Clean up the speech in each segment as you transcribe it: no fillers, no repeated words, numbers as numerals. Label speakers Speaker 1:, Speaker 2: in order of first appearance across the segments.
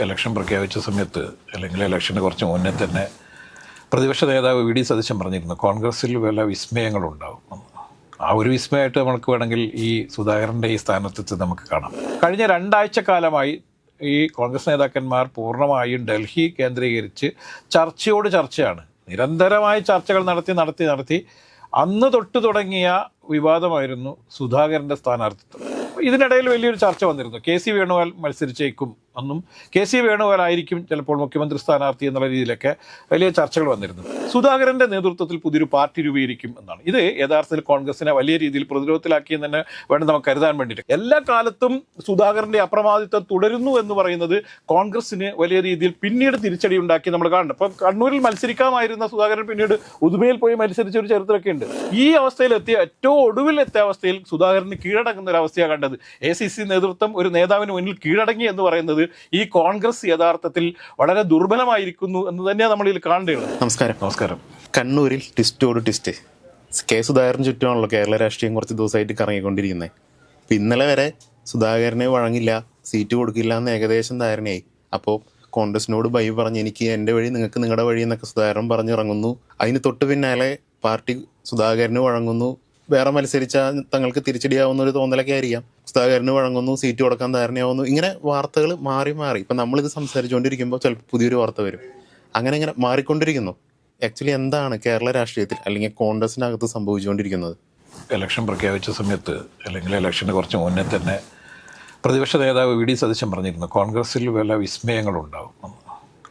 Speaker 1: Election പ്രഖ്യാപിച്ച സമയത്ത് അല്ലെങ്കിൽ ഇലക്ഷന് കുറച്ച് മുന്നേ തന്നെ പ്രതിപക്ഷ നേതാവ് വി ഡി സതീശൻ പറഞ്ഞിരുന്നു കോൺഗ്രസിൽ വല്ല വിസ്മയങ്ങളുണ്ടാവും. ആ ഒരു വിസ്മയമായിട്ട് നമുക്ക് വേണമെങ്കിൽ ഈ സുധാകരൻ്റെ ഈ സ്ഥാനത്തെത്തി നമുക്ക് കാണാം. കഴിഞ്ഞ 2 ആഴ്ചക്കാലമായി ഈ കോൺഗ്രസ് നേതാക്കന്മാർ പൂർണ്ണമായും ഡൽഹി കേന്ദ്രീകരിച്ച് ചർച്ചയോട് ചർച്ചയാണ്. നിരന്തരമായി ചർച്ചകൾ നടത്തി അന്ന് തൊട്ട് തുടങ്ങിയ വിവാദമായിരുന്നു സുധാകരൻ്റെ സ്ഥാനാർത്ഥിത്വം. ഇതിനിടയിൽ വലിയൊരു ചർച്ച വന്നിരുന്നു. കെ സി വേണുഗോപാൽ മത്സരിച്ചേക്കും എന്നും കെ സി വേണുഗോപാൽ ആയിരിക്കും ചിലപ്പോൾ മുഖ്യമന്ത്രി സ്ഥാനാർത്ഥി എന്നുള്ള രീതിയിലൊക്കെ വലിയ ചർച്ചകൾ വന്നിരുന്നു. സുധാകരൻ്റെ നേതൃത്വത്തിൽ പുതിയൊരു പാർട്ടി രൂപീകരിക്കും എന്നാണ്. ഇത് യഥാർത്ഥത്തിൽ കോൺഗ്രസിനെ വലിയ രീതിയിൽ പ്രതിരോധത്തിലാക്കിയെന്ന് തന്നെ വേണം നമുക്ക് കരുതാൻ വേണ്ടിയിട്ട്. എല്ലാ കാലത്തും സുധാകരൻ്റെ അപ്രമാദിത്വം തുടരുന്നു എന്ന് പറയുന്നത് കോൺഗ്രസിന് വലിയ രീതിയിൽ പിന്നീട് തിരിച്ചടി ഉണ്ടാക്കി നമ്മൾ കാണുന്നുണ്ട്. അപ്പം കണ്ണൂരിൽ മത്സരിക്കാമായിരുന്ന സുധാകരൻ പിന്നീട് ഉദുമയിൽ പോയി മത്സരിച്ച ഒരു ചരിത്രമൊക്കെ ഉണ്ട്. ഈ അവസ്ഥയിലെത്തിയ ഏറ്റവും ഒടുവിലെത്തിയ അവസ്ഥയിൽ സുധാകരന് കീഴടങ്ങുന്ന ഒരു അവസ്ഥയാണ് കണ്ടത്. ACC നേതൃത്വം ഒരു നേതാവിന് മുന്നിൽ കീഴടങ്ങി എന്ന് പറയുന്നത് ഈ കോൺഗ്രസ് യഥാർത്ഥത്തിൽ വളരെ ദുർബലമായിരിക്കുന്നു എന്ന് തന്നെയാണ് നമ്മൾ ഇതിൽ കാണേണ്ടത്. നമസ്കാരം.
Speaker 2: കണ്ണൂരിൽ ട്വിസ്റ്റോട് ട്വിസ്റ്റ്. കെ സുധാകരന് ചുറ്റുമാണല്ലോ കേരള രാഷ്ട്രീയം കുറച്ച് ദിവസമായിട്ട് കറങ്ങിക്കൊണ്ടിരിക്കുന്നത്. ഇപ്പം ഇന്നലെ വരെ സുധാകരനെ വഴങ്ങില്ല, സീറ്റ് കൊടുക്കില്ല എന്ന് ഏകദേശം ധാരണയായി. അപ്പോൾ കോൺഗ്രസിനോട് ബൈ പറഞ്ഞ് എനിക്ക് എൻ്റെ വഴി നിങ്ങൾക്ക് നിങ്ങളുടെ വഴി എന്നൊക്കെ സുധാകരൻ പറഞ്ഞിറങ്ങുന്നു. അതിന് തൊട്ട് പിന്നാലെ പാർട്ടി സുധാകരന് വഴങ്ങുന്നു. വേറെ മത്സരിച്ചാൽ തങ്ങൾക്ക് തിരിച്ചടിയാവുന്ന ഒരു തോന്നലൊക്കെ ആയിരിക്കാം. സുധാകരന് വഴങ്ങുന്നു, സീറ്റ് കൊടുക്കാൻ ധാരണയാവുന്നു. ഇങ്ങനെ വാർത്തകൾ മാറി ഇപ്പം നമ്മളിത് സംസാരിച്ചുകൊണ്ടിരിക്കുമ്പോൾ ചിലപ്പോൾ പുതിയൊരു വാർത്ത വരും. അങ്ങനെ മാറിക്കൊണ്ടിരിക്കുന്നു. ആക്ച്വലി എന്താണ് കേരള രാഷ്ട്രീയത്തിൽ അല്ലെങ്കിൽ കോൺഗ്രസിനകത്ത് സംഭവിച്ചുകൊണ്ടിരിക്കുന്നത്?
Speaker 1: ഇലക്ഷൻ പ്രഖ്യാപിച്ച സമയത്ത് അല്ലെങ്കിൽ ഇലക്ഷന് കുറച്ച് മുന്നേ തന്നെ പ്രതിപക്ഷ നേതാവ് വി ഡി സതീശൻ പറഞ്ഞിരുന്നു കോൺഗ്രസിൽ വല്ല വിസ്മയങ്ങളുണ്ടാവും.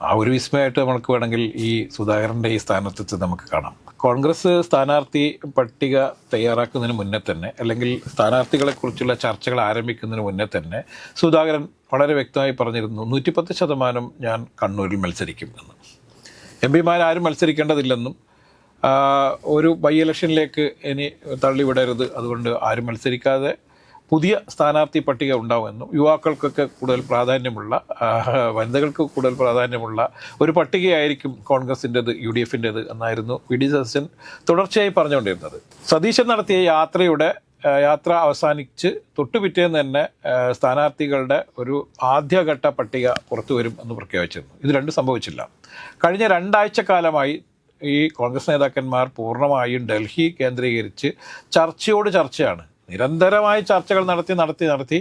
Speaker 1: ആ ഒരു വിസ്മയമായിട്ട് നമുക്ക് വേണമെങ്കിൽ ഈ സുധാകരൻ്റെ ഈ സ്ഥാനത്തെത്തി നമുക്ക് കാണാം. കോൺഗ്രസ് സ്ഥാനാർത്ഥി പട്ടിക തയ്യാറാക്കുന്നതിന് മുന്നേ തന്നെ അല്ലെങ്കിൽ സ്ഥാനാർത്ഥികളെക്കുറിച്ചുള്ള ചർച്ചകൾ ആരംഭിക്കുന്നതിന് മുന്നേ തന്നെ സുധാകരൻ വളരെ വ്യക്തമായി പറഞ്ഞിരുന്നു 110% ഞാൻ കണ്ണൂരിൽ മത്സരിക്കും എന്ന്. പിമാരാരും മത്സരിക്കേണ്ടതില്ലെന്നും ഒരു ബൈ ഇലക്ഷനിലേക്ക് ഇനി തള്ളിവിടരുത്, അതുകൊണ്ട് ആരും മത്സരിക്കാതെ പുതിയ സ്ഥാനാർത്ഥി പട്ടിക ഉണ്ടാവുമെന്നും യുവാക്കൾക്കൊക്കെ കൂടുതൽ പ്രാധാന്യമുള്ള വനിതകൾക്ക് കൂടുതൽ പ്രാധാന്യമുള്ള ഒരു പട്ടികയായിരിക്കും കോൺഗ്രസിൻ്റെത് UDFൻ്റേത് എന്നായിരുന്നു വി ഡി സതീശൻ തുടർച്ചയായി പറഞ്ഞുകൊണ്ടിരുന്നത്. സതീശൻ നടത്തിയ യാത്ര അവസാനിച്ച് തൊട്ടുപിറ്റേന്ന് തന്നെ സ്ഥാനാർത്ഥികളുടെ ഒരു ആദ്യഘട്ട പട്ടിക പുറത്തു വരും എന്ന് പ്രഖ്യാപിച്ചിരുന്നു. ഇത് രണ്ടും സംഭവിച്ചില്ല. കഴിഞ്ഞ 2 ആഴ്ചക്കാലമായി ഈ കോൺഗ്രസ് നേതാക്കന്മാർ പൂർണ്ണമായും ഡൽഹി കേന്ദ്രീകരിച്ച് ചർച്ചയോട് ചർച്ചയാണ്. നിരന്തരമായി ചർച്ചകൾ നടത്തി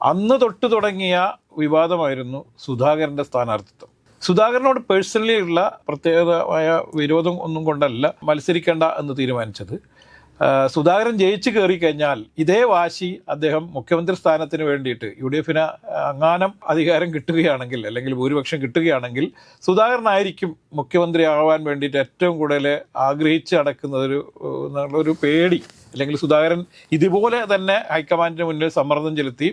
Speaker 1: അന്ന് തൊട്ട് തുടങ്ങിയ വിവാദമായിരുന്നു സുധാകരൻ്റെ സ്ഥാനാർത്ഥിത്വം. സുധാകരനോട് പേഴ്സണലി ഉള്ള പ്രത്യേകമായ വിരോധം ഒന്നും കൊണ്ടല്ല മത്സരിക്കേണ്ട എന്ന് തീരുമാനിച്ചത്. സുധാകരൻ ജയിച്ചു കയറി കഴിഞ്ഞാൽ ഇതേ വാശി അദ്ദേഹം മുഖ്യമന്ത്രി സ്ഥാനത്തിന് വേണ്ടിയിട്ട് UDFന് അങ്ങാനം അധികാരം കിട്ടുകയാണെങ്കിൽ അല്ലെങ്കിൽ ഭൂരിപക്ഷം കിട്ടുകയാണെങ്കിൽ സുധാകരനായിരിക്കും മുഖ്യമന്ത്രി ആവാൻ വേണ്ടിയിട്ട് ഏറ്റവും കൂടുതൽ ആഗ്രഹിച്ച് നടക്കുന്നൊരു പേടി, അല്ലെങ്കിൽ സുധാകരൻ ഇതുപോലെ തന്നെ ഹൈക്കമാൻഡിന് മുന്നിൽ സമ്മർദ്ദം ചെലുത്തി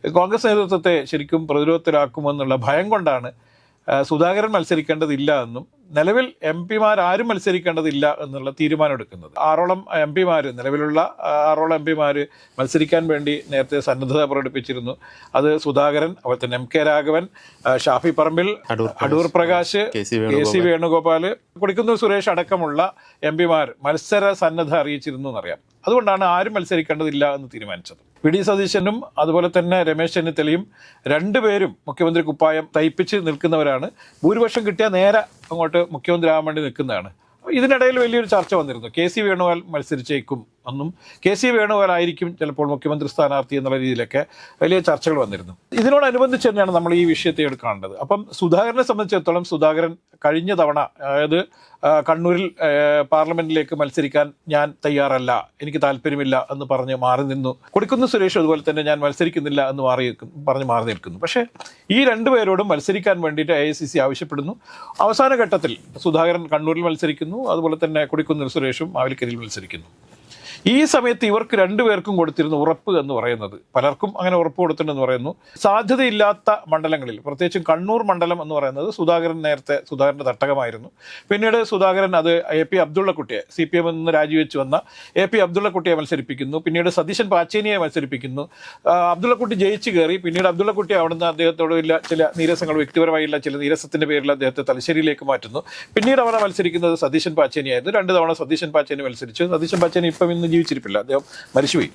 Speaker 1: കോൺഗ്രസ് നേതൃത്വത്തെ ശരിക്കും പ്രതിരോധത്തിലാക്കുമെന്നുള്ള ഭയം കൊണ്ടാണ് സുധാകരൻ മത്സരിക്കേണ്ടതില്ല എന്നും നിലവിൽ പിമാരാരും മത്സരിക്കേണ്ടതില്ല എന്നുള്ള തീരുമാനമെടുക്കുന്നത്. 6ഓളം പിമാർ, നിലവിലുള്ള 6ഓളം പിമാർ മത്സരിക്കാൻ വേണ്ടി നേരത്തെ സന്നദ്ധത പ്രകടിപ്പിച്ചിരുന്നു. അത് സുധാകരൻ, അതുപോലെ തന്നെ MK രാഘവൻ, ഷാഫി പറമ്പിൽ, അടൂർ പ്രകാശ്, KC വേണുഗോപാൽ, കൊടിക്കുന്നിൽ സുരേഷ് അടക്കമുള്ള പിമാർ മത്സര സന്നദ്ധ അറിയിച്ചിരുന്നു എന്നറിയാം. അതുകൊണ്ടാണ് ആരും മത്സരിക്കേണ്ടതില്ല എന്ന് തീരുമാനിച്ചത്. വി ഡി സതീശനും അതുപോലെ തന്നെ രമേശ് ചെന്നിത്തലയും രണ്ടുപേരും മുഖ്യമന്ത്രി കുപ്പായം തയ്പ്പിച്ച് നിൽക്കുന്നവരാണ്. ഭൂരിപക്ഷം കിട്ടിയാൽ നേരെ അങ്ങോട്ട് മുഖ്യമന്ത്രി ആവാൻ വേണ്ടി നിൽക്കുന്നതാണ്. ഇതിനിടയിൽ വലിയൊരു ചർച്ച വന്നിരുന്നു. KC വേണുഗോപാൽ മത്സരിച്ചേക്കും എന്നും KC വേണുഗോപാൽ ആയിരിക്കും ചിലപ്പോൾ മുഖ്യമന്ത്രി സ്ഥാനാർത്ഥി എന്നുള്ള രീതിയിലൊക്കെ വലിയ ചർച്ചകൾ വന്നിരുന്നു. ഇതിനോടനുബന്ധിച്ച് തന്നെയാണ് നമ്മൾ ഈ വിഷയത്തെ എടുക്കേണ്ടത്. അപ്പം സുധാകരനെ സംബന്ധിച്ചിടത്തോളം സുധാകരൻ കഴിഞ്ഞ തവണ, അതായത് കണ്ണൂരിൽ പാർലമെന്റിലേക്ക് മത്സരിക്കാൻ ഞാൻ തയ്യാറല്ല, എനിക്ക് താല്പര്യമില്ല എന്ന് പറഞ്ഞ് മാറി നിന്നു. കൊടിക്കുന്നിൽ സുരേഷ് അതുപോലെ തന്നെ ഞാൻ മത്സരിക്കുന്നില്ല എന്ന് പറഞ്ഞ് മാറി നിൽക്കുന്നു. പക്ഷേ ഈ രണ്ടുപേരോടും മത്സരിക്കാൻ വേണ്ടിയിട്ട് AICC ആവശ്യപ്പെടുന്നു. അവസാന ഘട്ടത്തിൽ സുധാകരൻ കണ്ണൂരിൽ മത്സരിക്കുന്നു, അതുപോലെ തന്നെ കൊടിക്കുന്നിൽ സുരേഷും മാവേലിക്കരയിൽ മത്സരിക്കുന്നു. ഈ സമയത്ത് ഇവർക്ക് രണ്ടുപേർക്കും കൊടുത്തിരുന്ന ഉറപ്പ് എന്ന് പറയുന്നത്, പലർക്കും അങ്ങനെ ഉറപ്പ് കൊടുത്തിട്ടുണ്ടെന്ന് പറയുന്നു, സാധ്യതയില്ലാത്ത മണ്ഡലങ്ങളിൽ, പ്രത്യേകിച്ചും കണ്ണൂർ മണ്ഡലം എന്ന് പറയുന്നത് സുധാകരൻ്റെ തട്ടകമായിരുന്നു. പിന്നീട് സുധാകരൻ അത് AP അബ്ദുള്ളക്കുട്ടിയെ, CPM നിന്ന് രാജിവെച്ച് വന്ന AP അബ്ദുള്ളക്കുട്ടിയെ മത്സരിപ്പിക്കുന്നു. പിന്നീട് സതീശൻ പാച്ചേനിയെ മത്സരിപ്പിക്കുന്നു. അബ്ദുള്ളക്കുട്ടി ജയിച്ചു കയറി. പിന്നീട് അബ്ദുള്ളക്കുട്ടി അവിടുന്ന് അദ്ദേഹത്തോട് ചില നീരസങ്ങൾ, വ്യക്തിപരമായുള്ള ചില നീരസത്തിൻ്റെ പേരിൽ അദ്ദേഹത്തെ തലശ്ശേരിയിലേക്ക് മാറ്റുന്നു. പിന്നീട് അവിടെ മത്സരിക്കുന്നത് സതീശൻ പാച്ചേനിയായിരുന്നു. 2 തവണ സതീശൻ പാച്ചേനി മത്സരിച്ചു. സതീശൻ പാച്ചേനി ഇപ്പം ഇന്ന് ജീവിച്ചിരിപ്പില്ല, അദ്ദേഹം മരിച്ചുപോയി.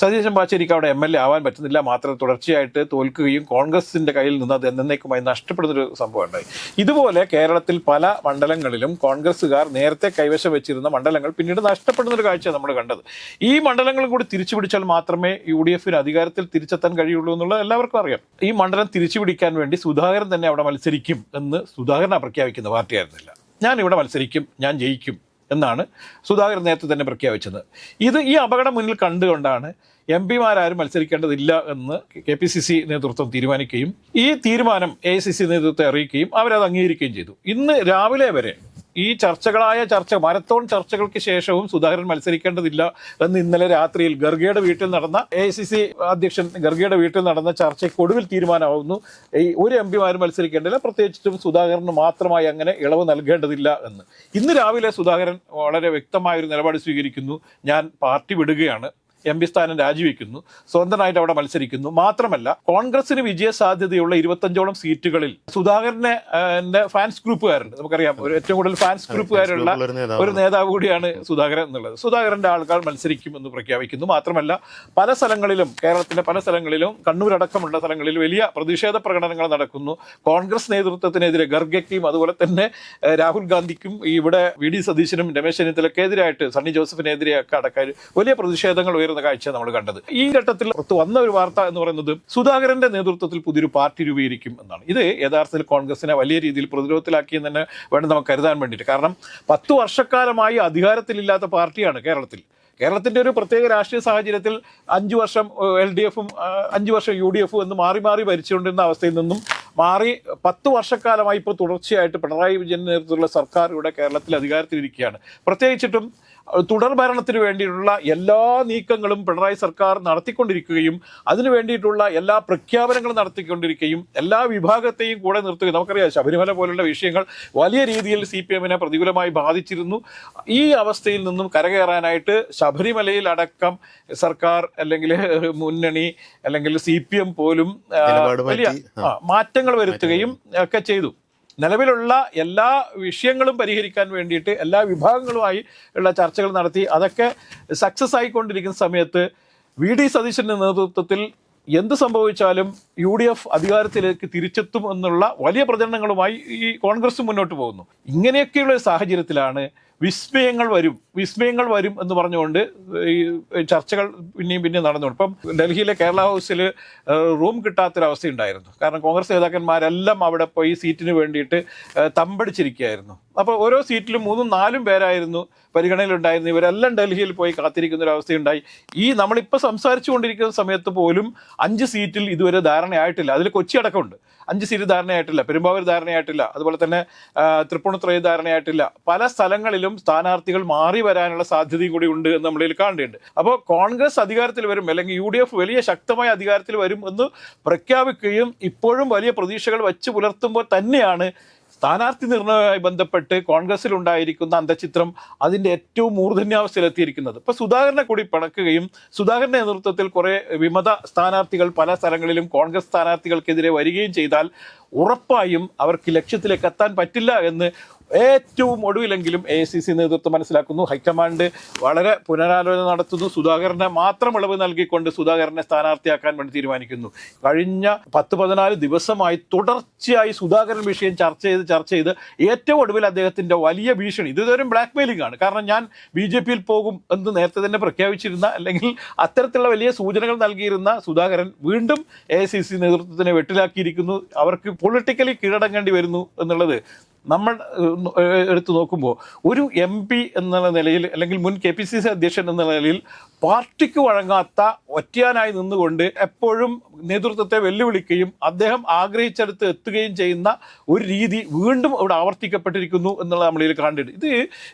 Speaker 1: സതീശൻ പാച്ചേരിക്ക് അവിടെ MLA ആവാൻ പറ്റുന്നില്ല, മാത്രം തുടർച്ചയായിട്ട് തോൽക്കുകയും കോൺഗ്രസിൻ്റെ കയ്യിൽ നിന്ന് അത് എന്നേക്കുമായി നഷ്ടപ്പെടുന്നൊരു സംഭവം ഉണ്ടായി. ഇതുപോലെ കേരളത്തിൽ പല മണ്ഡലങ്ങളിലും കോൺഗ്രസ്സുകാർ നേരത്തെ കൈവശം വെച്ചിരുന്ന മണ്ഡലങ്ങൾ പിന്നീട് നഷ്ടപ്പെടുന്നൊരു കാഴ്ച നമ്മൾ കണ്ടത്. ഈ മണ്ഡലങ്ങളും കൂടി തിരിച്ചു പിടിച്ചാൽ മാത്രമേ UDFന് അധികാരത്തിൽ തിരിച്ചെത്താൻ കഴിയുള്ളൂ എന്നുള്ളത് എല്ലാവർക്കും അറിയാം. ഈ മണ്ഡലം തിരിച്ചു പിടിക്കാൻ വേണ്ടി സുധാകരൻ തന്നെ അവിടെ മത്സരിക്കും എന്ന് സുധാകരൻ പ്രഖ്യാപിക്കുന്ന പാർട്ടിയായിരുന്നില്ല. ഞാൻ ഇവിടെ മത്സരിക്കും, ഞാൻ ജയിക്കും എന്നാണ് സുധാകരൻ നേരത്തെ തന്നെ പ്രഖ്യാപിച്ചത്. ഈ അപകടം മുന്നിൽ കണ്ടുകൊണ്ടാണ് MPമാരും മത്സരിക്കേണ്ടതില്ല എന്ന് KPCC നേതൃത്വം തീരുമാനിക്കുകയും ഈ തീരുമാനം AICC നേതൃത്വത്തെ അറിയിക്കുകയും അവരത് അംഗീകരിക്കുകയും ചെയ്തു. ഇന്ന് രാവിലെ വരെ ഈ മാരത്തോൺ ചർച്ചകൾക്ക് ശേഷവും സുധാകരൻ മത്സരിക്കേണ്ടതില്ല എന്ന് ഇന്നലെ രാത്രിയിൽ ഗർഗയുടെ വീട്ടിൽ നടന്ന AICC അധ്യക്ഷൻ ഗർഗയുടെ വീട്ടിൽ നടന്ന ചർച്ചയ്ക്ക് ഒടുവിൽ തീരുമാനമാവുന്നു ഒരു MPമാരും മത്സരിക്കേണ്ടതില്ല, പ്രത്യേകിച്ചും സുധാകരന് മാത്രമായി അങ്ങനെ ഇളവ് നൽകേണ്ടതില്ല എന്ന്. ഇന്ന് രാവിലെ സുധാകരൻ വളരെ വ്യക്തമായൊരു നിലപാട് സ്വീകരിക്കുന്നു. ഞാൻ പാർട്ടി വിടുകയാണ്, MP സ്ഥാനം രാജിവെക്കുന്നു, സ്വതന്ത്രനായിട്ട് അവിടെ മത്സരിക്കുന്നു. മാത്രമല്ല കോൺഗ്രസിന് വിജയ സാധ്യതയുള്ള 25ഓളം സീറ്റുകളിൽ സുധാകരനെ ഫാൻസ് ഗ്രൂപ്പുകാരുണ്ട്. നമുക്കറിയാം, ഏറ്റവും കൂടുതൽ ഫാൻസ് ഗ്രൂപ്പുകാരുള്ള ഒരു നേതാവ് കൂടിയാണ് സുധാകരൻ എന്നുള്ളത്. സുധാകരന്റെ ആൾക്കാർ മത്സരിക്കുമെന്ന് പ്രഖ്യാപിക്കുന്നു. മാത്രമല്ല പല സ്ഥലങ്ങളിലും, കേരളത്തിലെ പല സ്ഥലങ്ങളിലും, കണ്ണൂരടക്കമുള്ള സ്ഥലങ്ങളിൽ വലിയ പ്രതിഷേധ പ്രകടനങ്ങൾ നടക്കുന്നു. കോൺഗ്രസ് നേതൃത്വത്തിനെതിരെ ഗർഗയ്ക്കും അതുപോലെ തന്നെ രാഹുൽ ഗാന്ധിക്കും ഇവിടെ VD സതീശനും രമേശ് ചെന്നിത്തലക്കെതിരായിട്ട് സണ്ണി ജോസഫിനെതിരെയൊക്കെ അടക്കം വലിയ പ്രതിഷേധങ്ങൾ ഉയർന്ന കാഴ്ച നമ്മൾ കണ്ടത്. ഈ ഘട്ടത്തിൽ പുറത്ത് വന്ന ഒരു വാർത്ത എന്ന് പറയുന്നത് സുധാകരന്റെ നേതൃത്വത്തിൽ പുതിയൊരു പാർട്ടി രൂപീകരിക്കും എന്നാണ്. ഇത് യഥാർത്ഥത്തിൽ കോൺഗ്രസിനെ വലിയ രീതിയിൽ പ്രതിരോധത്തിലാക്കിയെന്ന് തന്നെ വേണം നമുക്ക് കരുതാൻ വേണ്ടിയിട്ട്. കാരണം 10 വർഷക്കാലമായി അധികാരത്തിലില്ലാത്ത പാർട്ടിയാണ് കേരളത്തിന്റെ ഒരു പ്രത്യേക രാഷ്ട്രീയ സാഹചര്യത്തിൽ 5 വർഷം LDFും 5 വർഷം UDFും എന്ന് മാറി മാറി ഭരിച്ചുകൊണ്ടിരുന്ന അവസ്ഥയിൽ നിന്നും മാറി 10 വർഷക്കാലമായി ഇപ്പോൾ തുടർച്ചയായിട്ട് പിണറായി വിജയൻ നേതൃത്വത്തിലുള്ള സർക്കാർ ഇവിടെ കേരളത്തിൽ അധികാരത്തിലിരിക്കുകയാണ്. പ്രത്യേകിച്ചിട്ടും തുടർ ഭരണത്തിന് വേണ്ടിയിട്ടുള്ള എല്ലാ നീക്കങ്ങളും പിണറായി സർക്കാർ നടത്തിക്കൊണ്ടിരിക്കുകയും അതിനു വേണ്ടിയിട്ടുള്ള എല്ലാ പ്രഖ്യാപനങ്ങളും നടത്തിക്കൊണ്ടിരിക്കുകയും എല്ലാ വിഭാഗത്തെയും കൂടെ നിർത്തുകയും, നമുക്കറിയാം ശബരിമല പോലുള്ള വിഷയങ്ങൾ വലിയ രീതിയിൽ CPMനെ പ്രതികൂലമായി ബാധിച്ചിരുന്നു. ഈ അവസ്ഥയിൽ നിന്നും കരകയറാനായിട്ട് ശബരിമലയിൽ അടക്കം സർക്കാർ അല്ലെങ്കിൽ മുന്നണി അല്ലെങ്കിൽ CPM പോലും വലിയ മാറ്റങ്ങൾ വരുത്തുകയും ഒക്കെ ചെയ്തു. നിലവിലുള്ള എല്ലാ വിഷയങ്ങളും പരിഹരിക്കാൻ വേണ്ടിയിട്ട് എല്ലാ വിഭാഗങ്ങളുമായി ഉള്ള ചർച്ചകൾ നടത്തി അതൊക്കെ സക്സസ് ആയിക്കൊണ്ടിരിക്കുന്ന സമയത്ത് VD സതീശൻ്റെ നേതൃത്വത്തിൽ എന്ത് സംഭവിച്ചാലും UDF അധികാരത്തിലേക്ക് തിരിച്ചെത്തും എന്നുള്ള വലിയ പ്രചരണങ്ങളുമായി ഈ കോൺഗ്രസ് മുന്നോട്ട് പോകുന്നു. ഇങ്ങനെയൊക്കെയുള്ള സാഹചര്യത്തിലാണ് വിസ്മയങ്ങൾ വരും എന്ന് പറഞ്ഞുകൊണ്ട് ഈ ചർച്ചകൾ പിന്നെയും നടന്നുകൊണ്ട് ഇപ്പം ഡൽഹിയിലെ കേരള ഹൗസിൽ റൂം കിട്ടാത്തൊരവസ്ഥയുണ്ടായിരുന്നു. കാരണം കോൺഗ്രസ് നേതാക്കന്മാരെല്ലാം അവിടെ പോയി സീറ്റിന് വേണ്ടിയിട്ട് തമ്പടിച്ചിരിക്കുകയായിരുന്നു. അപ്പോൾ ഓരോ സീറ്റിലും 3-4 പേരായിരുന്നു പരിഗണനയിലുണ്ടായിരുന്നു. ഇവരെല്ലാം ഡൽഹിയിൽ പോയി കാത്തിരിക്കുന്ന ഒരു അവസ്ഥയുണ്ടായി. ഈ നമ്മളിപ്പോൾ സംസാരിച്ചു കൊണ്ടിരിക്കുന്ന സമയത്ത് പോലും 5 സീറ്റിൽ ഇതുവരെ ധാരണയായിട്ടില്ല. അതിൽ കൊച്ചി അടക്കമുണ്ട്. 5 സീറ്റ് ധാരണയായിട്ടില്ല, പെരുമ്പാവൂർ ധാരണയായിട്ടില്ല, അതുപോലെ തന്നെ തൃപ്പൂണിത്തുറ ധാരണയായിട്ടില്ല. പല സ്ഥലങ്ങളിലും സ്ഥാനാർത്ഥികൾ മാറി വരാനുള്ള സാധ്യതയും കൂടി ഉണ്ട് എന്ന് നമ്മളിൽ കാണേണ്ടതുണ്ട്. അപ്പോൾ കോൺഗ്രസ് അധികാരത്തിൽ വരും അല്ലെങ്കിൽ UDF വലിയ ശക്തമായ അധികാരത്തിൽ വരും എന്ന് പ്രഖ്യാപിക്കുകയും ഇപ്പോഴും വലിയ പ്രതീക്ഷകൾ വച്ച് പുലർത്തുമ്പോൾ തന്നെയാണ് സ്ഥാനാർത്ഥി നിർണയവുമായി ബന്ധപ്പെട്ട് കോൺഗ്രസിൽ ഉണ്ടായിരിക്കുന്ന അന്തഃഛിദ്രം അതിൻ്റെ ഏറ്റവും മൂർധന്യാവസ്ഥയിലെത്തിയിരിക്കുന്നത്. ഇപ്പോൾ സുധാകരനെ കൂടി പിണക്കുകയും സുധാകരൻ്റെ നേതൃത്വത്തിൽ കുറേ വിമത സ്ഥാനാർത്ഥികൾ പല സ്ഥലങ്ങളിലും കോൺഗ്രസ് സ്ഥാനാർത്ഥികൾക്കെതിരെ വരികയും ചെയ്താൽ ഉറപ്പായും അവർക്ക് ലക്ഷ്യത്തിലേക്ക് എത്താൻ പറ്റില്ല എന്ന് ഏറ്റവും ഒടുവിലെങ്കിലും AICC നേതൃത്വം മനസ്സിലാക്കുന്നു. ഹൈക്കമാൻഡ് വളരെ പുനരാലോചന നടത്തുന്നു. സുധാകരനെ മാത്രം ഇളവ് നൽകിക്കൊണ്ട് സുധാകരനെ സ്ഥാനാർത്ഥിയാക്കാൻ വേണ്ടി തീരുമാനിക്കുന്നു. കഴിഞ്ഞ 10-14 ദിവസമായി തുടർച്ചയായി സുധാകരൻ വിഷയം ചർച്ച ചെയ്ത് ഏറ്റവും ഒടുവിൽ അദ്ദേഹത്തിൻ്റെ വലിയ ഭീഷണി, ഇതൊരു ബ്ലാക്ക് മെയിലിംഗ് ആണ്. കാരണം ഞാൻ BJPയിൽ പോകും എന്ന് നേരത്തെ തന്നെ പ്രഖ്യാപിച്ചിരുന്ന അല്ലെങ്കിൽ അത്തരത്തിലുള്ള വലിയ സൂചനകൾ നൽകിയിരുന്ന സുധാകരൻ വീണ്ടും AICC നേതൃത്വത്തിനെ വെട്ടിലാക്കിയിരിക്കുന്നു. അവർക്ക് പൊളിറ്റിക്കലി കീഴടങ്ങേണ്ടി വരുന്നു എന്നുള്ളത് നമ്മൾ എടുത്തു നോക്കുമ്പോൾ ഒരു MP എന്നുള്ള നിലയിൽ അല്ലെങ്കിൽ മുൻ KPCC അധ്യക്ഷൻ എന്ന നിലയിൽ പാർട്ടിക്ക് വഴങ്ങാത്ത ഒറ്റയാനായി നിന്നുകൊണ്ട് എപ്പോഴും നേതൃത്വത്തെ വെല്ലുവിളിക്കുകയും അദ്ദേഹം ആഗ്രഹിച്ചെടുത്ത് എത്തുകയും ചെയ്യുന്ന ഒരു രീതി വീണ്ടും ഇവിടെ ആവർത്തിക്കപ്പെട്ടിരിക്കുന്നു എന്നുള്ളത് നമ്മളിൽ കണ്ടിട്ട് ഇത്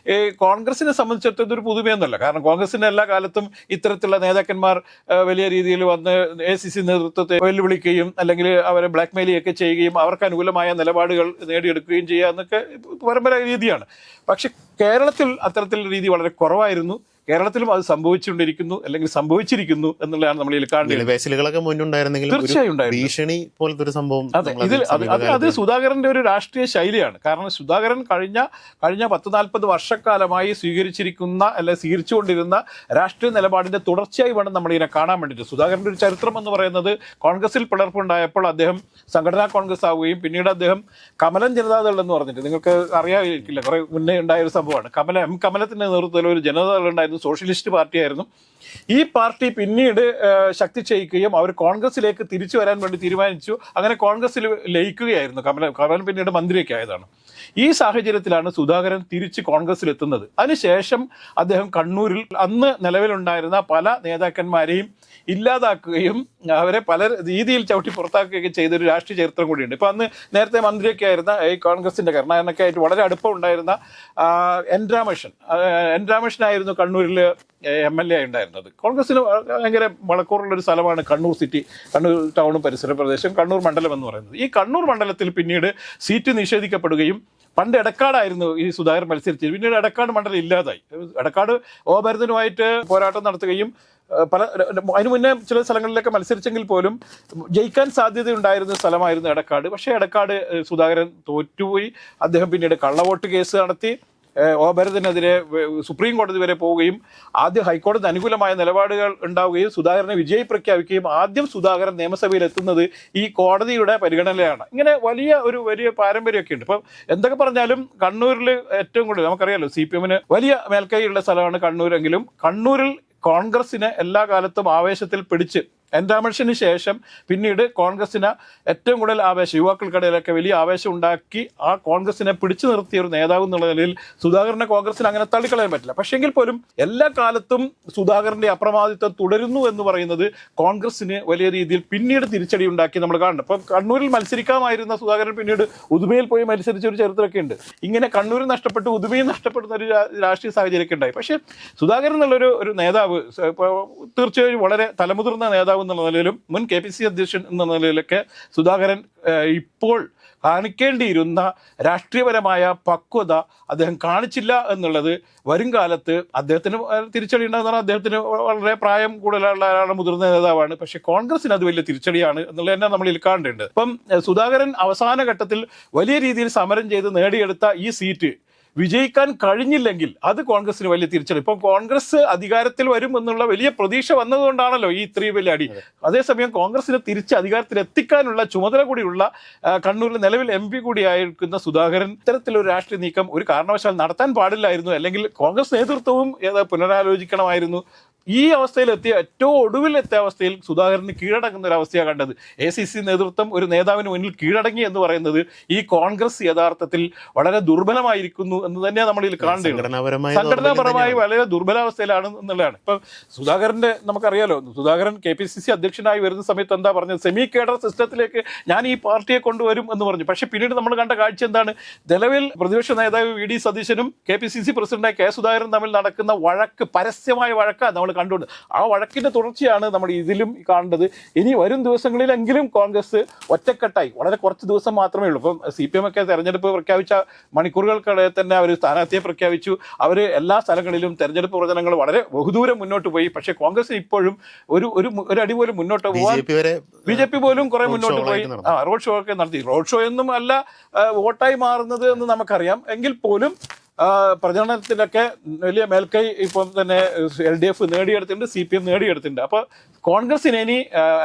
Speaker 1: കോൺഗ്രസിനെ സംബന്ധിച്ചിടത്തോളം ഇതൊരു പുതുമയൊന്നുമല്ല. കാരണം കോൺഗ്രസിൻ്റെ എല്ലാ കാലത്തും ഇത്തരത്തിലുള്ള നേതാക്കന്മാർ വലിയ രീതിയിൽ വന്ന് AICC നേതൃത്വത്തെ വെല്ലുവിളിക്കുകയും അല്ലെങ്കിൽ അവരെ ബ്ലാക്ക് മെയിലിയൊക്കെ ചെയ്യുകയും അവർക്ക് അനുകൂലമായ നിലപാടുകൾ നേടിയെടുക്കുകയും ചെയ്യുക എന്നൊക്കെ പരമ്പരാഗത രീതിയാണ്. പക്ഷെ കേരളത്തിൽ അത്തരത്തിലുള്ള രീതി വളരെ കുറവായിരുന്നു. കേരളത്തിലും അത് സംഭവിച്ചുകൊണ്ടിരിക്കുന്നു അല്ലെങ്കിൽ സംഭവിച്ചിരിക്കുന്നു എന്നുള്ളതാണ് നമ്മൾ ഇതിൽ കാണുന്നത്.
Speaker 2: വിലപേശലുകളൊക്കെ മുന്നുണ്ടായിരുന്നെങ്കിലും
Speaker 1: തീർച്ചയായും
Speaker 2: ഭീഷണി പോലത്തെ ഒരു സംഭവം
Speaker 1: അത് സുധാകരന്റെ ഒരു രാഷ്ട്രീയ ശൈലിയാണ്. കാരണം സുധാകരൻ കഴിഞ്ഞ 10-40 വർഷക്കാലമായി സ്വീകരിച്ചിരിക്കുന്ന അല്ലെ സ്വീകരിച്ചുകൊണ്ടിരുന്ന രാഷ്ട്രീയ നിലപാടിന്റെ തുടർച്ചയായി വേണം നമ്മൾ ഇതിനെ കാണാൻ വേണ്ടിയിട്ട്. സുധാകരന്റെ ഒരു ചരിത്രം എന്ന് പറയുന്നത് കോൺഗ്രസിൽ പിളർപ്പുണ്ടായപ്പോൾ അദ്ദേഹം സംഘടനാ കോൺഗ്രസ് ആവുകയും പിന്നീട് അദ്ദേഹം കമലം ജനതാദൾ എന്ന് പറഞ്ഞിട്ട് നിങ്ങൾക്ക് അറിയാതിരിക്കില്ല, കുറെ മുന്നേ ഉണ്ടായ ഒരു സംഭവമാണ്. കമലത്തിന്റെ നേതൃത്വത്തിൽ ഒരു ജനതാദൾ ഉണ്ടായിരുന്നു, സോഷ്യലിസ്റ്റ് പാർട്ടിയായിരുന്നു. ഈ പാർട്ടി പിന്നീട് ശക്തി ക്ഷയിക്കുകയും അവർ കോൺഗ്രസിലേക്ക് തിരിച്ചു വരാൻ വേണ്ടി തീരുമാനിച്ചു. അങ്ങനെ കോൺഗ്രസിൽ ലയിക്കുകയായിരുന്നു. കമലം പിന്നീട് മന്ത്രിയൊക്കെ ആയതാണ്. ഈ സാഹചര്യത്തിലാണ് സുധാകരൻ തിരിച്ച് കോൺഗ്രസിലെത്തുന്നത്. അതിനുശേഷം അദ്ദേഹം കണ്ണൂരിൽ അന്ന് നിലവിലുണ്ടായിരുന്ന പല നേതാക്കന്മാരെയും ഇല്ലാതാക്കുകയും അവരെ പല രീതിയിൽ ചവിട്ടി പുറത്താക്കുകയൊക്കെ ചെയ്തൊരു രാഷ്ട്രീയ ചരിത്രം കൂടിയുണ്ട്. ഇപ്പം അന്ന് നേരത്തെ മന്ത്രിയൊക്കെ ആയിരുന്ന ഈ കോൺഗ്രസിൻ്റെ കരുണാകരനൊക്കെ ആയിട്ട് വളരെ അടുപ്പം ഉണ്ടായിരുന്ന എൻ രാമകൃഷ്ണനായിരുന്നു കണ്ണൂരിൽ MLA ഉണ്ടായിരുന്നത്. കോൺഗ്രസിന് ഭയങ്കര വളക്കൂറുള്ളൊരു സ്ഥലമാണ് കണ്ണൂർ സിറ്റി, കണ്ണൂർ ടൗണും പരിസര പ്രദേശം, കണ്ണൂർ മണ്ഡലം എന്ന് പറയുന്നത്. ഈ കണ്ണൂർ മണ്ഡലത്തിൽ പിന്നീട് സീറ്റ് നിഷേധിക്കപ്പെടുകയും പണ്ട് എടക്കാടായിരുന്നു ഈ സുധാകരൻ മത്സരിച്ചത്. പിന്നീട് എടക്കാട് മണ്ഡലം ഇല്ലാതായി. എടക്കാട് ഭരതനുമായിട്ട് പോരാട്ടം നടത്തുകയും അതിനു മുന്നേ ചില സ്ഥലങ്ങളിലൊക്കെ മത്സരിച്ചെങ്കിൽ പോലും ജയിക്കാൻ സാധ്യതയുണ്ടായിരുന്ന സ്ഥലമായിരുന്നു എടക്കാട്. പക്ഷേ എടക്കാട് സുധാകരൻ തോറ്റുപോയി. അദ്ദേഹം പിന്നീട് കള്ളവോട്ട് കേസ് നടത്തി ഭരതനെതിരെ സുപ്രീം കോടതി വരെ പോവുകയും ആദ്യം ഹൈക്കോടതി അനുകൂലമായ നിലപാടുകൾ ഉണ്ടാവുകയും സുധാകരനെ വിജയി പ്രഖ്യാപിക്കുകയും ആദ്യം സുധാകരൻ നിയമസഭയിൽ എത്തുന്നത് ഈ കോടതിയുടെ പരിഗണനയിലാണ്. ഇങ്ങനെ വലിയ പാരമ്പര്യമൊക്കെ ഉണ്ട്. ഇപ്പം എന്തൊക്കെ പറഞ്ഞാലും കണ്ണൂരിൽ ഏറ്റവും കൂടുതൽ നമുക്കറിയാലോ CPM വലിയ മേൽക്കൈയുള്ള സ്ഥലമാണ് കണ്ണൂരെങ്കിലും കണ്ണൂരിൽ കോൺഗ്രസിനെ എല്ലാ കാലത്തും ആവേശത്തിൽ പിടിച്ച് എൻ രാമകൃഷ്ണന് ശേഷം പിന്നീട് കോൺഗ്രസിന് ഏറ്റവും കൂടുതൽ ആവേശം യുവാക്കൾക്കിടയിലൊക്കെ വലിയ ആവേശം ഉണ്ടാക്കി ആ കോൺഗ്രസിനെ പിടിച്ചു നിർത്തിയ ഒരു നേതാവ് എന്നുള്ള നിലയിൽ സുധാകരനെ കോൺഗ്രസിന് അങ്ങനെ തള്ളിക്കളയാൻ പറ്റില്ല. പക്ഷെങ്കിൽ പോലും എല്ലാ കാലത്തും സുധാകരന്റെ അപ്രമാദിത്വം തുടരുന്നു എന്ന് പറയുന്നത് കോൺഗ്രസിന് വലിയ രീതിയിൽ പിന്നീട് തിരിച്ചടി ഉണ്ടാക്കി നമ്മൾ കാണുന്നുണ്ട്. ഇപ്പം കണ്ണൂരിൽ മത്സരിക്കാമായിരുന്ന സുധാകരൻ പിന്നീട് ഉദുമയിൽ പോയി മത്സരിച്ച ഒരു ചരിത്രമൊക്കെ ഉണ്ട്. ഇങ്ങനെ കണ്ണൂരിൽ നഷ്ടപ്പെട്ട് ഉദുമയിൽ നഷ്ടപ്പെടുന്ന ഒരു രാഷ്ട്രീയ സാഹചര്യമൊക്കെ ഉണ്ടായി. പക്ഷേ സുധാകരൻ എന്നുള്ളൊരു നേതാവ് തീർച്ചയായും വളരെ തലമുതിർന്ന നേതാവ് എന്നുള്ള നിലയിലും മുൻ KPCC അധ്യക്ഷൻ എന്ന നിലയിലൊക്കെ സുധാകരൻ ഇപ്പോൾ കാണിക്കേണ്ടിയിരുന്ന രാഷ്ട്രീയപരമായ പക്വത അദ്ദേഹം കാണിച്ചില്ല എന്നുള്ളത് വരും കാലത്ത് അദ്ദേഹത്തിന് തിരിച്ചടി ഉണ്ടാകുന്ന അദ്ദേഹത്തിന് വളരെ പ്രായം കൂടുതലുള്ള ആളാണ്, മുതിർന്ന നേതാവാണ്. പക്ഷെ കോൺഗ്രസിന് അത് വലിയ തിരിച്ചടിയാണ് എന്നുള്ളത് തന്നെ നമ്മൾ ഇതിൽ കാണേണ്ടതുണ്ട്. ഇപ്പം സുധാകരൻ അവസാന ഘട്ടത്തിൽ വലിയ രീതിയിൽ സമരം ചെയ്ത് നേടിയെടുത്ത ഈ സീറ്റ് വിജയിക്കാൻ കഴിഞ്ഞില്ലെങ്കിൽ അത് കോൺഗ്രസിന് വലിയ തിരിച്ചടി. ഇപ്പം കോൺഗ്രസ് അധികാരത്തിൽ വരും എന്നുള്ള വലിയ പ്രതീക്ഷ വന്നതുകൊണ്ടാണല്ലോ ഈ ഇത്രയും വലിയ അടി. അതേസമയം കോൺഗ്രസിനെ തിരിച്ച് അധികാരത്തിൽ എത്തിക്കാനുള്ള ചുമതല കൂടിയുള്ള കണ്ണൂരിൽ നിലവിൽ MP കൂടിയായിരിക്കുന്ന സുധാകരൻ ഇത്തരത്തിലൊരു രാഷ്ട്രീയ നീക്കം ഒരു കാരണവശാൽ നടത്താൻ പാടില്ലായിരുന്നു. അല്ലെങ്കിൽ കോൺഗ്രസ് നേതൃത്വവും പുനരാലോചിക്കണമായിരുന്നു. ഈ അവസ്ഥയിലെത്തിയ ഏറ്റവും ഒടുവിലെത്തിയ അവസ്ഥയിൽ സുധാകരന് കീഴടങ്ങുന്ന ഒരു അവസ്ഥയാണ് കണ്ടത്. ACC നേതൃത്വം ഒരു നേതാവിന് മുന്നിൽ കീഴടങ്ങി എന്ന് പറയുന്നത് ഈ കോൺഗ്രസ് യഥാർത്ഥത്തിൽ വളരെ ദുർബലമായിരിക്കുന്നു എന്ന് തന്നെയാണ് നമ്മൾ ഇതിൽ കാണേണ്ടത്. സംഘടനാപരമായി വളരെ ദുർബലാവസ്ഥയിലാണ് എന്നുള്ളതാണ്. ഇപ്പം സുധാകരന്റെ നമുക്കറിയാലോ, സുധാകരൻ KPCC അധ്യക്ഷനായി വരുന്ന സമയത്ത് എന്താ പറഞ്ഞത്, സെമി കേഡർ സിസ്റ്റത്തിലേക്ക് ഞാൻ ഈ പാർട്ടിയെ കൊണ്ടുവരും എന്ന് പറഞ്ഞു. പക്ഷെ പിന്നീട് നമ്മൾ കണ്ട കാഴ്ച എന്താണ്? നിലവിൽ പ്രതിപക്ഷ നേതാവ് VD സതീശനും KPCC പ്രസിഡന്റായ K സുധാകരനും തമ്മിൽ നടക്കുന്ന വഴക്ക്, പരസ്യമായ വഴക്കാണ് നമ്മൾ കണ്ടുകൊണ്ട്. ആ വഴക്കിന്റെ തുടർച്ചയാണ് നമ്മൾ ഇതിലും കാണേണ്ടത്. ഇനി വരും ദിവസങ്ങളിലെങ്കിലും കോൺഗ്രസ് ഒറ്റക്കെട്ടായി, വളരെ കുറച്ച് ദിവസം മാത്രമേ ഉള്ളൂ. ഇപ്പം CPM ഒക്കെ തെരഞ്ഞെടുപ്പ് പ്രഖ്യാപിച്ച മണിക്കൂറുകൾക്കിടെ തന്നെ അവർ സ്ഥാനാർത്ഥിയെ പ്രഖ്യാപിച്ചു. അവർ എല്ലാ സ്ഥലങ്ങളിലും തെരഞ്ഞെടുപ്പ് പ്രചരണങ്ങൾ വളരെ ബഹുദൂരം മുന്നോട്ട് പോയി. പക്ഷേ കോൺഗ്രസ് ഇപ്പോഴും ഒരു അടി പോലും മുന്നോട്ട് പോകാൻ BJP പോലും കുറെ മുന്നോട്ട് പോയി. റോഡ് ഷോ ഒക്കെ നടത്തി. റോഡ് ഷോ ഒന്നും അല്ല വോട്ടായി മാറുന്നത് എന്ന് നമുക്കറിയാം. എങ്കിൽ പോലും പ്രചരണത്തിലൊക്കെ വലിയ മേൽക്കൈ ഇപ്പം തന്നെ LDF നേടിയെടുത്തിട്ടുണ്ട്, CPM നേടിയെടുത്തിട്ടുണ്ട്. അപ്പോൾ കോൺഗ്രസിന് ഇനി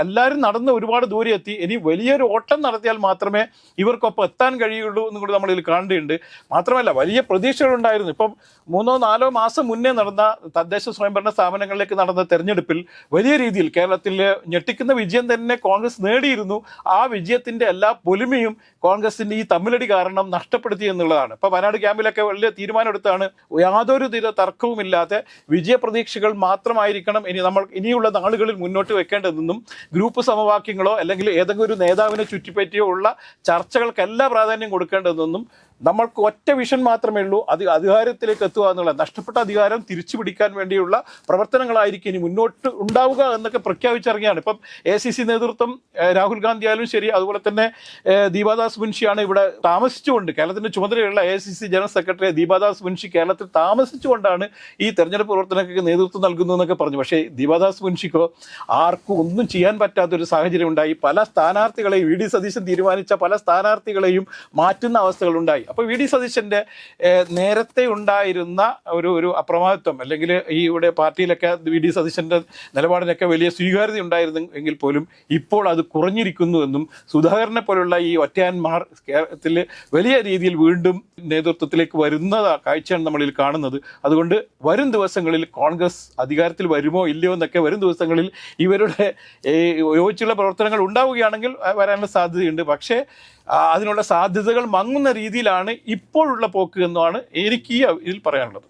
Speaker 1: എല്ലാവരും നടന്ന് ഒരുപാട് ദൂരെ എത്തി. ഇനി വലിയൊരു ഓട്ടം നടത്തിയാൽ മാത്രമേ ഇവർക്കൊപ്പം എത്താൻ കഴിയുള്ളൂ എന്നും കൂടി നമ്മളിൽ കാണേണ്ടതുണ്ട്. മാത്രമല്ല വലിയ പ്രതീക്ഷകളുണ്ടായിരുന്നു. ഇപ്പം 3-4 മാസം മുന്നേ നടന്ന തദ്ദേശ സ്വയംഭരണ സ്ഥാപനങ്ങളിലേക്ക് നടന്ന തെരഞ്ഞെടുപ്പിൽ വലിയ രീതിയിൽ കേരളത്തിൽ ഞെട്ടിക്കുന്ന വിജയം തന്നെ കോൺഗ്രസ് നേടിയിരുന്നു. ആ വിജയത്തിൻ്റെ എല്ലാ പൊലിമയും കോൺഗ്രസിൻ്റെ ഈ തമ്മിലടി കാരണം നഷ്ടപ്പെടുത്തി എന്നുള്ളതാണ്. ഇപ്പോൾ വയനാട് ക്യാമ്പിലൊക്കെ വലിയ തീരുമാനമെടുത്താണ് യാതൊരു തർക്കവുമില്ലാതെ വിജയപ്രതീക്ഷകൾ മാത്രമായിരിക്കണം ഇനിയുള്ള നാളുകളിൽ മുന്നോട്ട് വെക്കേണ്ടതെന്നും ഗ്രൂപ്പ് സമവാക്യങ്ങളോ അല്ലെങ്കിൽ ഏതെങ്കിലും ഒരു നേതാവിനെ ചുറ്റിപ്പറ്റിയോ ഉള്ള ചർച്ചകൾക്ക് എല്ലാ പ്രാധാന്യം കൊടുക്കേണ്ടതെന്നും നമ്മൾക്ക് ഒറ്റ വിഷൻ മാത്രമേ ഉള്ളൂ, അത് അധികാരത്തിലേക്ക് എത്തുക എന്നുള്ള, നഷ്ടപ്പെട്ട അധികാരം തിരിച്ചു പിടിക്കാൻ വേണ്ടിയുള്ള പ്രവർത്തനങ്ങളായിരിക്കും ഇനി മുന്നോട്ട് ഉണ്ടാവുക എന്നൊക്കെ പ്രഖ്യാപിച്ചിറങ്ങിയാണ്. ഇപ്പം ACC നേതൃത്വം രാഹുൽ ഗാന്ധി ആയാലും ശരി, അതുപോലെ തന്നെ ദീപാദാസ് മുൻഷിയാണ് ഇവിടെ താമസിച്ചുകൊണ്ട്, കേരളത്തിൻ്റെ ചുമതലയുള്ള ACC general secretary Deepa Das Munshi കേരളത്തിൽ താമസിച്ചുകൊണ്ടാണ് ഈ തെരഞ്ഞെടുപ്പ് പ്രവർത്തനങ്ങൾക്ക് നേതൃത്വം നൽകുന്നതെന്നൊക്കെ പറഞ്ഞു. പക്ഷേ ദീപാദാസ് മുൻഷിക്കോ ആർക്കും ഒന്നും ചെയ്യാൻ പറ്റാത്തൊരു സാഹചര്യം ഉണ്ടായി. പല സ്ഥാനാർത്ഥികളെയും VD സതീശൻ തീരുമാനിച്ച പല സ്ഥാനാർത്ഥികളെയും മാറ്റുന്ന അവസ്ഥകളുണ്ടായി. അപ്പോൾ VD സതീശൻ്റെ നേരത്തെ ഉണ്ടായിരുന്ന ഒരു അപ്രമാദിത്വം, അല്ലെങ്കിൽ ഈ ഇവിടെ പാർട്ടിയിലൊക്കെ VD സതീശൻ്റെ നിലപാടിനൊക്കെ വലിയ സ്വീകാര്യത ഉണ്ടായിരുന്നു എങ്കിൽ പോലും ഇപ്പോൾ അത് കുറഞ്ഞിരിക്കുന്നുവെന്നും സുധാകരനെ പോലുള്ള ഈ ഒറ്റയാന്മാർ കേരളത്തിൽ വലിയ രീതിയിൽ വീണ്ടും നേതൃത്വത്തിലേക്ക് വരുന്ന കാഴ്ചയാണ് നമ്മളിൽ കാണുന്നത്. അതുകൊണ്ട് വരും ദിവസങ്ങളിൽ കോൺഗ്രസ് അധികാരത്തിൽ വരുമോ ഇല്ലയോ എന്നൊക്കെ വരും ദിവസങ്ങളിൽ ഇവരുടെ യോജിച്ചുള്ള പ്രവർത്തനങ്ങൾ ഉണ്ടാവുകയാണെങ്കിൽ വരാനുള്ള സാധ്യതയുണ്ട്. പക്ഷേ അതിനുള്ള സാധ്യതകൾ മങ്ങുന്ന രീതിയിലാണ് ഇപ്പോഴുള്ള പോക്ക് എന്നാണ് എനിക്ക് ഇതിൽ പറയാനുള്ളത്.